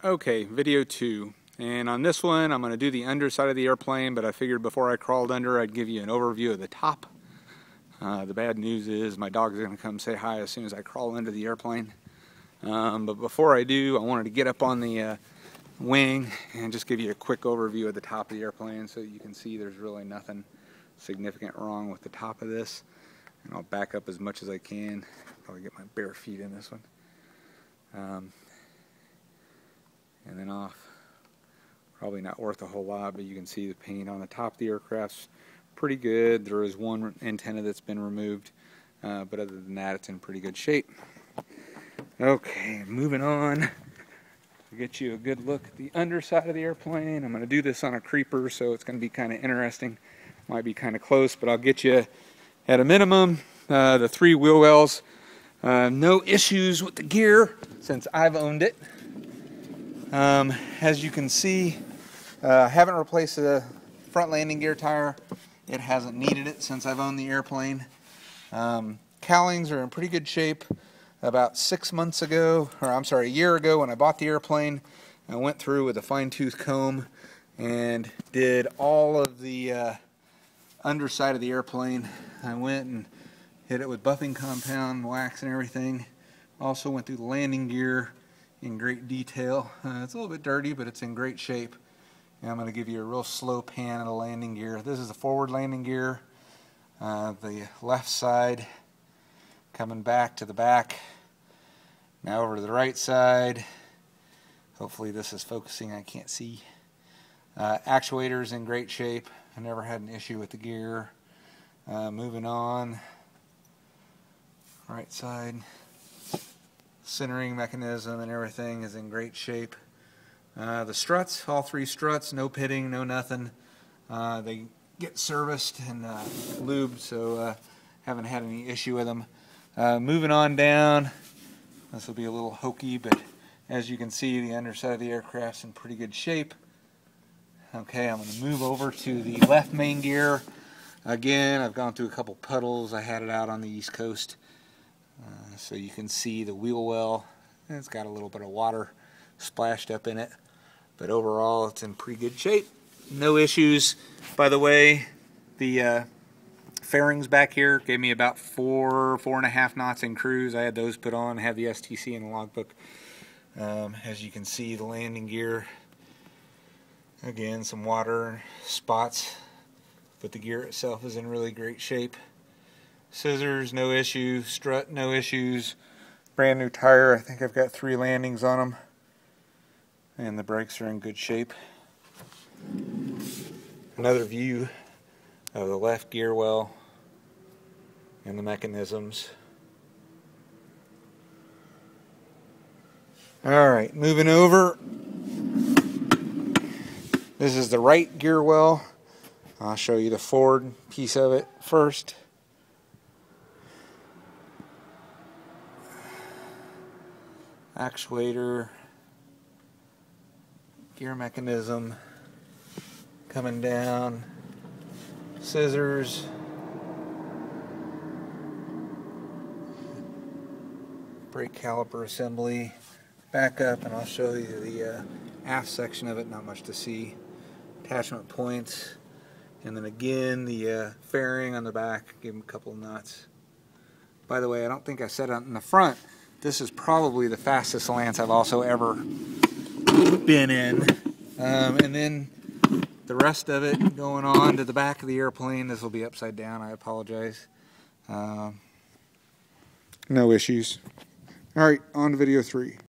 Okay, video 2. And on this one, I'm going to do the underside of the airplane, but I figured before I crawled under, I'd give you an overview of the top. The bad news is my dog's going to come say hi as soon as I crawl under the airplane. But before I do, I wanted to get up on the wing and just give you a quick overview of the top of the airplane so you can see there's really nothing significant wrong with the top of this. And I'll back up as much as I can. Probably get my bare feet in this one. And then off. Probably not worth a whole lot, but you can see the paint on the top of the aircraft's pretty good. There is one antenna that's been removed, but other than that, it's in pretty good shape. Okay, moving on. To get you a good look at the underside of the airplane. I'm going to do this on a creeper, so it's going to be kind of interesting. Might be kind of close, but I'll get you at a minimum the 3 wheel wells. No issues with the gear since I've owned it. As you can see, I haven't replaced the front landing gear tire. It hasn't needed it since I've owned the airplane. Cowlings are in pretty good shape. About 6 months ago, or I'm sorry, a year ago when I bought the airplane, I went through with a fine-tooth comb and did all of the underside of the airplane. I went and hit it with buffing compound, wax and everything. Also went through the landing gear in great detail. It's a little bit dirty, but it's in great shape. And I'm going to give you a real slow pan of the landing gear. This is the forward landing gear. The left side coming back to the back. Now over to the right side. Hopefully this is focusing, I can't see. Actuator's in great shape. I never had an issue with the gear. Moving on. Right side. Centering mechanism and everything is in great shape. The struts, all 3 struts, no pitting, no nothing. They get serviced and lubed, so haven't had any issue with them. Moving on down, this will be a little hokey, but as you can see, the underside of the aircraft's in pretty good shape. Okay, I'm going to move over to the left main gear. Again, I've gone through a couple puddles. I had it out on the East Coast. So you can see the wheel well. It's got a little bit of water splashed up in it, but overall it's in pretty good shape. No issues. By the way, the fairings back here gave me about 4.5 knots in cruise. I had those put on. I have the STC in the logbook. As you can see, the landing gear, again, some water spots, but the gear itself is in really great shape. Scissors, no issue. Strut, no issues. Brand new tire. I think I've got 3 landings on them. And the brakes are in good shape. Another view of the left gear well and the mechanisms. Alright, moving over. This is the right gear well. I'll show you the forward piece of it first. Actuator, gear mechanism coming down, scissors, brake caliper assembly, back up, and I'll show you the aft section of it. Not much to see. Attachment points, and then again the fairing on the back. Give them a couple of nuts. By the way, I don't think I said it in the front. This is probably the fastest Lance I've also ever been in. And then the rest of it going on to the back of the airplane. This will be upside down, I apologize. No issues. Alright, on to video 3.